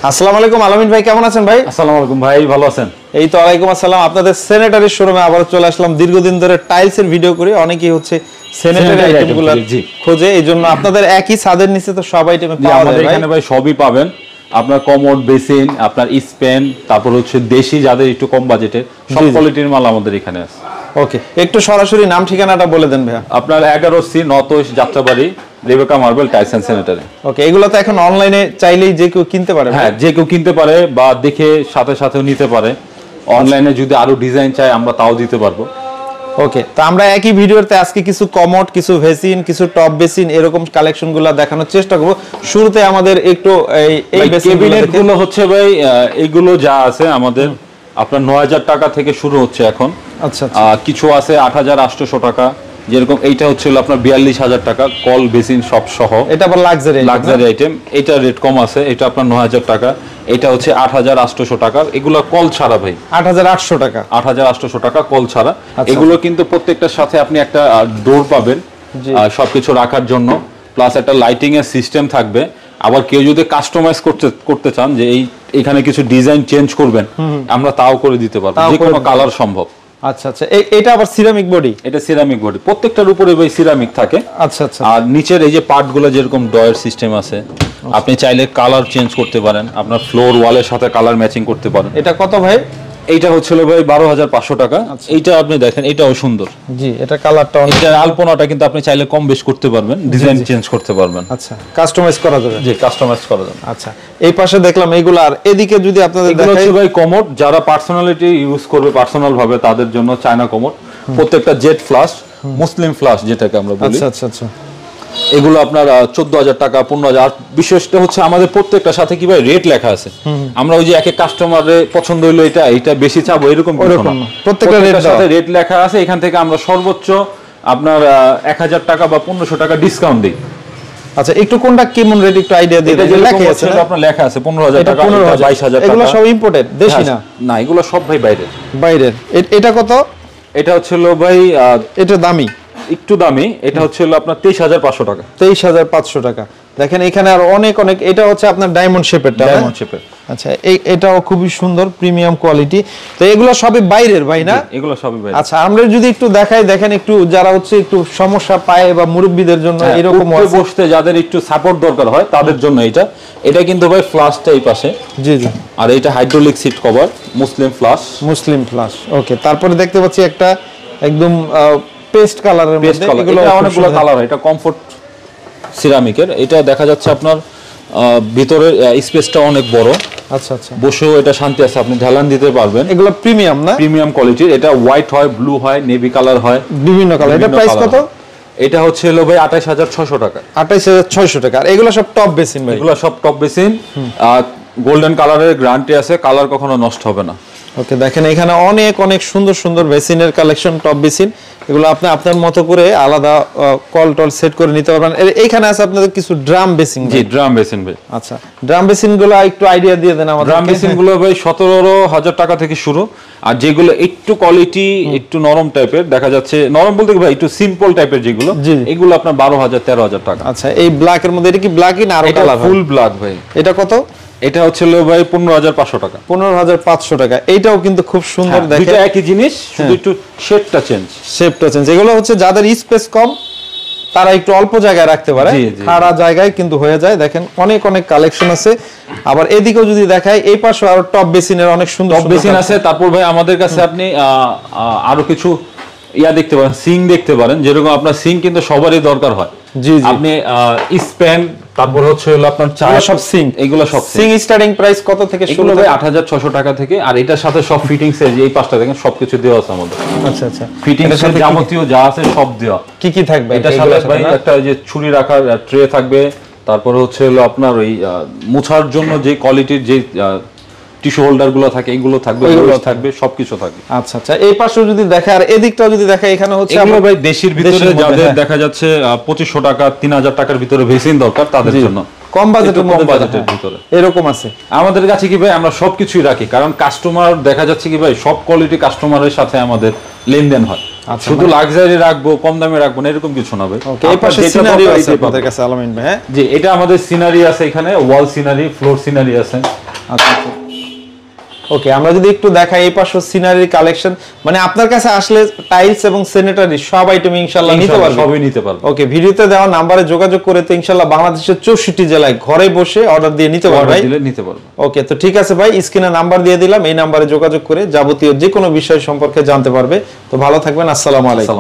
আসসালামু আলাইকুম আলামিন ভাই, কেমন আছেন ভাই? আসসালামু আলাইকুম ভাই, ভালো আছেন? এই তো ওয়ালাইকুম আসসালাম। আপনাদের স্যানিটারি শোরুমে আবার চলে আসলাম। দীর্ঘদিন ধরে টাইলসের ভিডিও করি, অনেকেই হচ্ছে স্যানিটারি আইটেমগুলো খোঁজে, এইজন্য আপনাদের একই ছাদের নিচে তো সব আইটেম পাওয়া যায়। আমাদের এখানে ভাই সবই পাবেন, আপনার কমোড, বেসিন, আপনার স্প্যান, তারপর হচ্ছে দেশি যাদের একটু কম বাজেটের সব কোয়ালিটির মাল আমাদের এখানে আছে। ওকে, একটু সরাসরি নাম ঠিকানাটা বলে দেন ভাইয়া। আপনার 11C north west Jatrabari, Rebecca marble tiles and sanitary. Okay, এগুলো তো এখন অনলাইনে চাইলেই যে কেউ কিনতে পারে। হ্যাঁ, যে কেউ কিনতে পারে বা দেখে সাথে সাথেও নিতে পারে। অনলাইনে যদি আরো ডিজাইন চাই আমরা তাও দিতে পারবো। ওকে, তো আমরা একই ভিডিওতে আজকে কিছু কমোড, কিছু ভেসিন, কিছু টপ বেসিন এরকম কালেকশনগুলো দেখানোর চেষ্টা করব। শুরুতে আমাদের একটু এই বেসিনগুলো হচ্ছে ভাই, এইগুলো যা আছে আমাদের আপনার 9000 টাকা থেকে শুরু হচ্ছে এখন। আচ্ছা, কিছু আছে 8800 টাকা, যেরকম এইটা হচ্ছিল আপনার 42000 টাকা, কল বেসিন সব সহ। এটা আবার লাক্সারি আইটেম, এটা রেট কম আছে, এটা আপনার 9000 টাকা, এটা হচ্ছে 8800 টাকা। এগুলো কল ছাড়া ভাই, 8800 টাকা, 8800 টাকা কল ছাড়া। এগুলো কিন্তু প্রত্যেকটার সাথে আপনি একটা ডোর পাবেন সবকিছু রাখার জন্য, প্লাস একটা লাইটিং এর সিস্টেম থাকবে। আবার কেউ যদি কাস্টমাইজ করতে চান যে এখানে কিছু ডিজাইন চেঞ্জ করবেন, আমরা তাও করে দিতে পারবো, যে কোনো কালার সম্ভব। আচ্ছা আচ্ছা, এটা আবার সিরামিক বডি? এটা সিরামিক বডি, প্রত্যেকটার উপরে ভাই সিরামিক থাকে। আচ্ছা আচ্ছা, আর নিচের এই যে পার্টগুলো যেরকম ডয়ের সিস্টেম আছে, আপনি চাইলে কালার চেঞ্জ করতে পারেন, আপনার ফ্লোর ওয়ালের সাথে কালার ম্যাচিং করতে পারেন। এটা কত ভাই? এইটা হচ্ছিল ভাই 12500 টাকা। এইটা আপনি দেখেন, এটাও সুন্দর। জি, এটা কালারটা অনেক, এটা আলপনাটা কিন্তু আপনি চাইলে কম বেশ করতে পারবেন, ডিজাইন চেঞ্জ করতে পারবেন। আচ্ছা, কাস্টমাইজ করা যাবে? জি, কাস্টমাইজ করা যাবে। আচ্ছা, এই পাশে দেখলাম এইগুলো। আর এদিকে যদি আপনাদের দেখাই, হচ্ছে ভাই কমোড, যারা পার্সোনালিটি ইউজ করবে পার্সোনাল ভাবে তাদের জন্য চায়না কমোড। প্রত্যেকটা জেট ফ্লাশ, মুসলিম ফ্লাশ যেটাকে আমরা বলি। আচ্ছা আচ্ছা আচ্ছা, এগুলো আপনার 14000 টাকা, 15000। বিশেষটা হচ্ছে আমাদের প্রত্যেকটা সাথে কি ভাই রেট লেখা আছে। আমরা ওই যে এক এক কাস্টমারের পছন্দ হইলো এটা বেশি চাবো এরকম কিছু না, প্রত্যেকটার সাথে রেট লেখা আছে। এখান থেকে আমরা সর্বোচ্চ আপনার 1000 টাকা বা 1500 টাকা ডিসকাউন্ট দিই। আচ্ছা, একটু কোনটা কেমন রেট একটু আইডিয়া দিয়ে দেন। লেখা আছে, আপনার লেখা আছে 15000 টাকা, 22000 টাকা। এগুলো সব ইম্পোর্টেড, দেশি না? না, এগুলো সব ভাই বাইরের। এটা কত? এটা হচ্ছিল ভাই, এটা দামি, একটু দামি। এটা হচ্ছে আপনার 23500 টাকা। 23500 টাকা। দেখেন এখানে আর অনেক। এটা হচ্ছে আপনার ডায়মন্ড শেপের। আচ্ছা, এটাও খুবই সুন্দর, প্রিমিয়াম কোয়ালিটি। তো এগুলো সবই বাইরের ভাই না? এগুলো সবই বাইরের। আচ্ছা, আমরা যদি একটু দেখাই, দেখেন একটু যারা হচ্ছে একটু সমস্যা পায় বা মুরব্বিদের জন্য এরকম বসতে যাদের একটু সাপোর্ট দরকার হয় তাদের জন্য এটা কিন্তু ভাই ফ্লাশটা এই পাশে। জি জি। আর এটা হাইড্রোলিক সিট কভার, মুসলিম ফ্লাশ। ওকে, তারপরে দেখতে পাচ্ছি একটা একদম পেস্ট কালারের মধ্যে। এগুলো অনেকগুলো কালার হয়। এটা কমফোর্ট সিরামিকের। এটা দেখা যাচ্ছে আপনার ভিতরে স্পেসটা অনেক বড়। আচ্ছা আচ্ছা, বসেও এটা শান্তি আছে, আপনি ঢালান দিতে পারবেন। এগুলো প্রিমিয়াম না? প্রিমিয়াম কোয়ালিটির। এটা হোয়াইট হয়, ব্লু হয়, নেভি কালার হয়, বিভিন্ন কালার। এটা প্রাইস কত? এটা হচ্ছে ভাই 28600 টাকা। 28600 টাকা। আর এগুলো সব টপ বেসিন ভাই? এগুলো সব টপ বেসিন, গোল্ডেন কালারের গ্যারান্টি আছে, কালার কখনো নষ্ট হবে না। ওকে, দেখেন এখানে অনেক অনেক সুন্দর সুন্দর বেসিনের কালেকশন, টপ বেসিন। এগুলো আপনি আপনার মতো করে আলাদা কল টল সেট করে নিতে পারবেন। এইখানে আছে আপনাদের কিছু ড্রাম বেসিন। জি, ড্রাম বেসিন ভাই। আচ্ছা, ড্রাম বেসিনগুলো একটু আইডিয়া দিয়ে দেন আমাদের। ড্রাম বেসিনগুলো ভাই 17000 টাকা থেকে শুরু। আর যেগুলো একটু কোয়ালিটি একটু নরম টাইপের, দেখা যাচ্ছে নরম বলতে ভাই একটু সিম্পল টাইপের যেগুলো, এগুলো আপনার 12000 13000 টাকা। আচ্ছা, এই ব্ল্যাক এর মধ্যে এটা কি ব্ল্যাকই না আরো কালার? ফুল ব্ল্যাক ভাই। এটা কত? এটা হচ্ছে ভাই 15500 টাকা। 15500 টাকা। এইটাও কিন্তু খুব সুন্দর। দেখেন দুটো একই জিনিস, শুধু একটু শেপটা চেঞ্জ। এগুলো হচ্ছে যাদের স্পেস কম তারা একটু অল্প জায়গায় রাখতে পারে, খাড়া জায়গায় কিন্তু হয়ে যায়। দেখেন অনেক অনেক কালেকশন আছে। আবার এদিকেও যদি দেখাই, এই পাশে আরো টপ বেসিনের অনেক সুন্দর বেসিন আছে। তারপর ভাই আমাদের কাছে আপনি আরো কিছু দেখতে পারেন, সিং দেখতে পারেন। যেরকম আপনার সিং কিন্তু সবারই দরকার হয়। জি জি। আপনি স্প্যান, তারপর হচ্ছে আপনার সব সিং। এগুলো সব সিং স্টার্টিং প্রাইস কত থেকে শুরু? ভাই 8600 টাকা থেকে। আর এটার সাথে সব ফিটিংস এর এই পাঁচটা দেখেন সবকিছু দেওয়া আছে আমাদের। আচ্ছা আচ্ছা, ফিটিংস এর যাবতীয় যা আছে সব দেওয়া। কি থাকবে এটার সাথে ভাই একটা যে ছুরি রাখার ট্রে থাকবে, তারপর হচ্ছে আপনার ওই মুছার জন্য যে কোয়ালিটির যে টিস্যু হোল্ডার গুলো থাকে, এগুলো থাকবে, সবকিছু থাকবে। আচ্ছা আচ্ছা, এই পাশেও যদি দেখে আর এদিকটাও যদি দেখে, এখানে হচ্ছে আমরা ভাই দেশের ভিতরে যাদের দেখা যাচ্ছে 2500 টাকা 3000 টাকার ভিতরে বেসিন দরকার, তাদের জন্য কম বাজেটের ভিতরে এরকম আছে আমাদের কাছে। কি ভাই আমরা সবকিছুই রাখি, কারণ কাস্টমার দেখা যাচ্ছে কি ভাই সব কোয়ালিটি কাস্টমারের সাথে আমাদের লেনদেন হয়। শুধু লাক্সারি রাখবো, কম দামে রাখবো না, এরকম কিছু না ভাই। এই পাশে সিনারিও আছে আপনাদের কাছে আলামিন ভাই? জি, এটা আমাদের সিনারি আছে, এখানে ওয়াল সিনারি, ফ্লোর সিনারি আছে। আচ্ছা ওকে, আমরা যদি একটু দেখাই এই পাশে সিনারি কালেকশন, মানে আপনার কাছে আসলে টাইলস এবং স্যানিটারি সব আইটেম ইনশাআল্লাহ নিতে পারবেন, সবই নিতে পারবেন। ওকে, ভিডিওতে দেওয়া নম্বরে যোগাযোগ করে তো ইনশাআল্লাহ বাংলাদেশের 64 জেলায় ঘরে বসে অর্ডার দিয়ে নিতে পারবেন ভাই, নিতে পারবেন। ওকে, তো ঠিক আছে ভাই, স্ক্রিনে নাম্বার দিয়ে দিলাম, এই নম্বরে যোগাযোগ করে যাবতীয় যে কোনো বিষয় সম্পর্কে জানতে পারবে। তো ভালো থাকবেন, আসসালামু আলাইকুম।